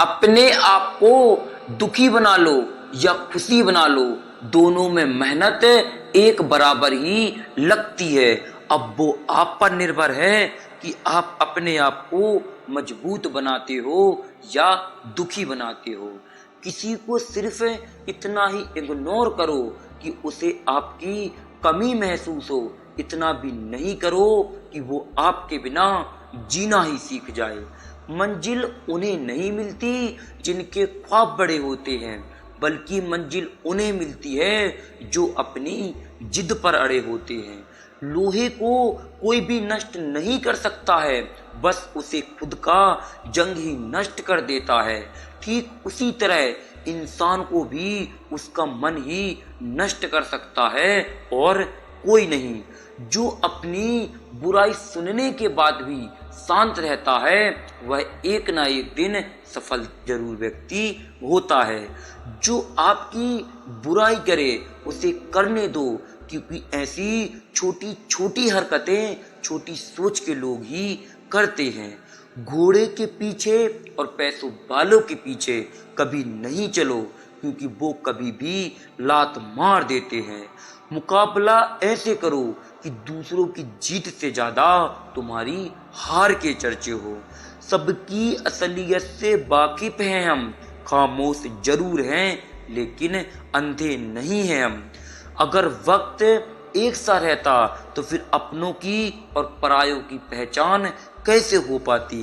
अपने आप को दुखी बना लो या खुशी बना लो, दोनों में मेहनत एक बराबर ही लगती है। अब वो आप पर निर्भर है कि आप अपने आप को मजबूत बनाते हो या दुखी बनाते हो। किसी को सिर्फ इतना ही इग्नोर करो कि उसे आपकी कमी महसूस हो, इतना भी नहीं करो कि वो आपके बिना जीना ही सीख जाए। मंजिल उन्हें नहीं मिलती जिनके ख्वाब बड़े होते हैं, बल्कि मंजिल उन्हें मिलती है जो अपनी जिद पर अड़े होते हैं। लोहे को कोई भी नष्ट नहीं कर सकता है, बस उसे खुद का जंग ही नष्ट कर देता है। ठीक उसी तरह इंसान को भी उसका मन ही नष्ट कर सकता है और कोई नहीं। जो अपनी बुराई सुनने के बाद भी शांत रहता है, वह एक ना एक दिन सफल जरूर व्यक्ति होता है। जो आपकी बुराई करे उसे करने दो, क्योंकि ऐसी छोटी छोटी हरकतें छोटी सोच के लोग ही करते हैं। घोड़े के पीछे और पैसों वालों के पीछे कभी नहीं चलो, क्योंकि वो कभी भी लात मार देते हैं। मुकाबला ऐसे करो कि दूसरों की जीत से ज्यादा तुम्हारी हार के चर्चे हो। सबकी असलियत से वाकिफ हैं हम, खामोश जरूर हैं लेकिन अंधे नहीं हैं हम। अगर वक्त एक सा रहता तो फिर अपनों की और परायों की पहचान कैसे हो पाती।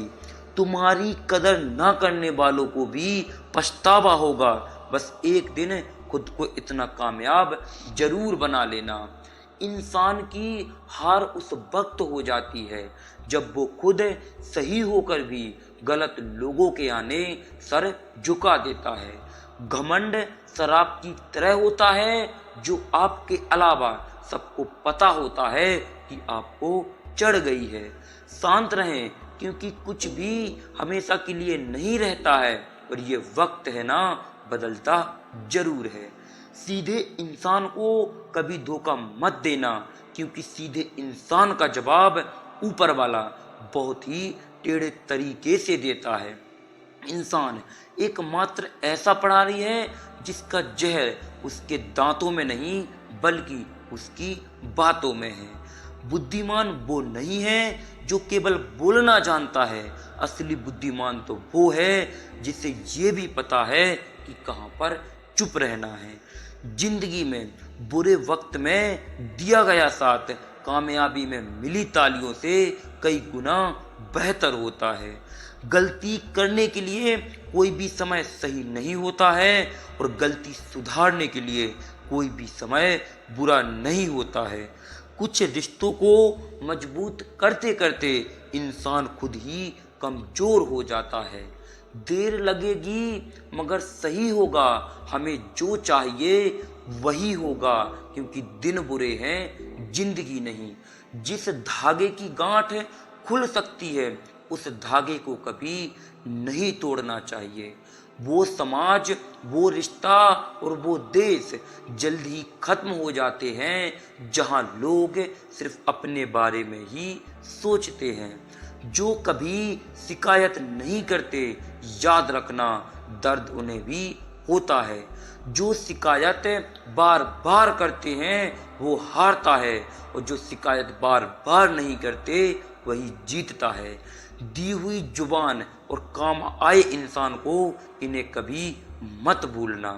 तुम्हारी कदर ना करने वालों को भी पछतावा होगा। बस एक दिन खुद को इतना कामयाब जरूर बना लेना। इंसान की हार उस वक्त हो जाती है जब वो खुद सही होकर भी गलत लोगों के आने सर झुका देता है। घमंड शराब की तरह होता है जो आपके अलावा सबको पता होता है कि आपको चढ़ गई है। शांत रहें, क्योंकि कुछ भी हमेशा के लिए नहीं रहता है और ये वक्त है ना, बदलता जरूर है। सीधे इंसान को कभी धोखा मत देना, क्योंकि सीधे इंसान का जवाब ऊपर वाला बहुत ही टेढ़े तरीके से देता है। इंसान एकमात्र ऐसा प्राणी है जिसका जहर उसके दांतों में नहीं बल्कि उसकी बातों में है। बुद्धिमान वो नहीं है जो केवल बोलना जानता है, असली बुद्धिमान तो वो है जिसे ये भी पता है कि कहाँ पर चुप रहना है। जिंदगी में बुरे वक्त में दिया गया साथ कामयाबी में मिली तालियों से कई गुना बेहतर होता है। गलती करने के लिए कोई भी समय सही नहीं होता है और गलती सुधारने के लिए कोई भी समय बुरा नहीं होता है। कुछ रिश्तों को मजबूत करते करते इंसान खुद ही कमजोर हो जाता है। देर लगेगी मगर सही होगा, हमें जो चाहिए वही होगा, क्योंकि दिन बुरे हैं जिंदगी नहीं। जिस धागे की गांठ खुल सकती है उस धागे को कभी नहीं तोड़ना चाहिए। वो समाज, वो रिश्ता और वो देश जल्द ही खत्म हो जाते हैं जहां लोग सिर्फ अपने बारे में ही सोचते हैं। जो कभी शिकायत नहीं करते, याद रखना दर्द उन्हें भी होता है। जो शिकायत बार बार करते हैं वो हारता है, और जो शिकायत बार बार नहीं करते वही जीतता है। दी हुई जुबान और काम आए इंसान को इन्हें कभी मत भूलना।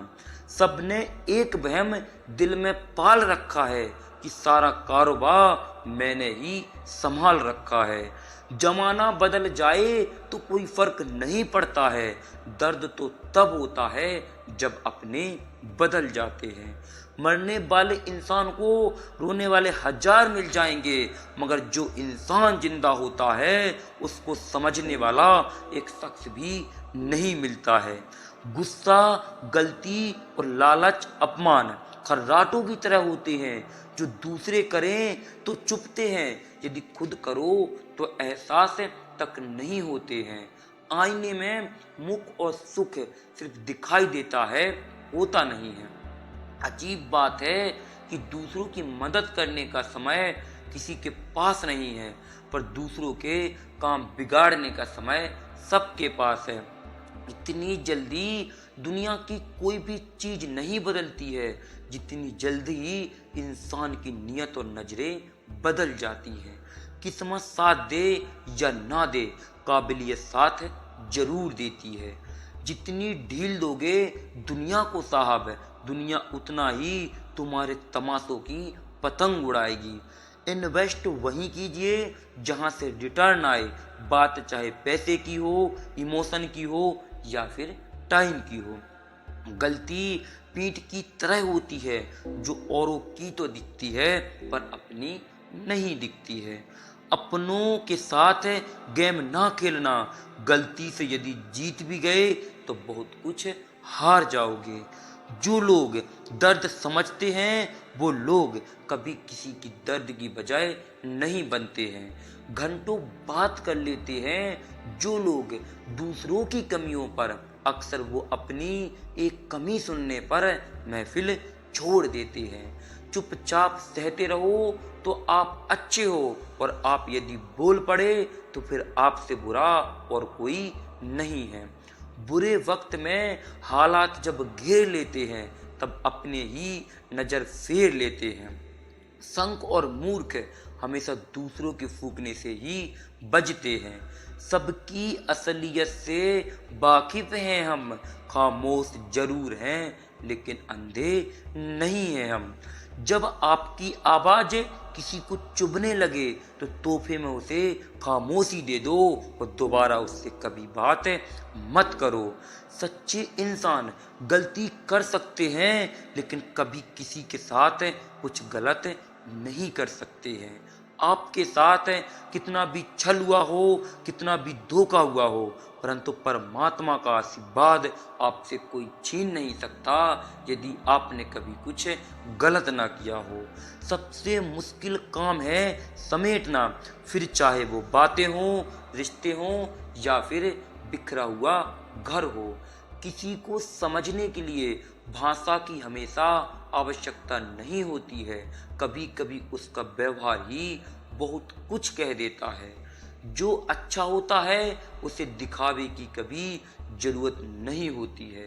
सबने एक वहम दिल में पाल रखा है कि सारा कारोबार मैंने ही संभाल रखा है। जमाना बदल जाए तो कोई फर्क नहीं पड़ता है, दर्द तो तब होता है जब अपने बदल जाते हैं। मरने वाले इंसान को रोने वाले हजार मिल जाएंगे, मगर जो इंसान जिंदा होता है उसको समझने वाला एक शख्स भी नहीं मिलता है। गुस्सा, गलती और लालच अपमान खर्राटों की तरह होते हैं जो दूसरे करें तो चुपते हैं, यदि खुद करो तो एहसास तक नहीं होते हैं। आईने में मुख और सुख सिर्फ दिखाई देता है, होता नहीं है। अजीब बात है कि दूसरों की मदद करने का समय किसी के पास नहीं है, पर दूसरों के काम बिगाड़ने का समय सबके पास है। इतनी जल्दी दुनिया की कोई भी चीज नहीं बदलती है जितनी जल्दी ही इंसान की नीयत और नजरें बदल जाती हैं। किस्मत साथ दे या ना दे, काबिलियत साथ जरूर देती है। जितनी ढील दोगे दुनिया को साहब, दुनिया उतना ही तुम्हारे तमाशों की पतंग उड़ाएगी। इन्वेस्ट वहीं कीजिए जहां से रिटर्न आए, बात चाहे पैसे की हो, इमोशन की हो या फिर टाइम की हो। गलती पीठ की तरह होती है जो औरों की तो दिखती है पर अपनी नहीं दिखती है। अपनों के साथ गेम ना खेलना, गलती से यदि जीत भी गए तो बहुत कुछ हार जाओगे। जो लोग दर्द समझते हैं वो लोग कभी किसी की दर्द की बजाय नहीं बनते हैं। घंटों बात कर लेते हैं जो लोग दूसरों की कमियों पर, अक्सर वो अपनी एक कमी सुनने पर महफिल छोड़ देते हैं। चुपचाप सहते रहो तो आप अच्छे हो, और आप यदि बोल पड़े तो फिर आपसे बुरा और कोई नहीं है। बुरे वक्त में हालात जब घेर लेते हैं तब अपने ही नजर फेर लेते हैं। संक और मूर्ख हमेशा दूसरों के फूकने से ही बजते हैं। सबकी असलियत से वाकिफ हैं हम, खामोश जरूर हैं लेकिन अंधे नहीं हैं हम। जब आपकी आवाज किसी को चुभने लगे तो तोहफे में उसे खामोशी दे दो और दोबारा उससे कभी बात मत करो। सच्चे इंसान गलती कर सकते हैं लेकिन कभी किसी के साथ कुछ गलत नहीं कर सकते हैं। आपके साथ कितना भी छल हुआ हो, कितना भी धोखा हुआ हो, परंतु परमात्मा का आशीर्वाद आपसे कोई छीन नहीं सकता यदि आपने कभी कुछ गलत ना किया हो। सबसे मुश्किल काम है समेटना, फिर चाहे वो बातें हों, रिश्ते हों या फिर बिखरा हुआ घर हो। किसी को समझने के लिए भाषा की हमेशा आवश्यकता नहीं होती है, कभी कभी उसका व्यवहार ही बहुत कुछ कह देता है। जो अच्छा होता है उसे दिखावे की कभी जरूरत नहीं होती है।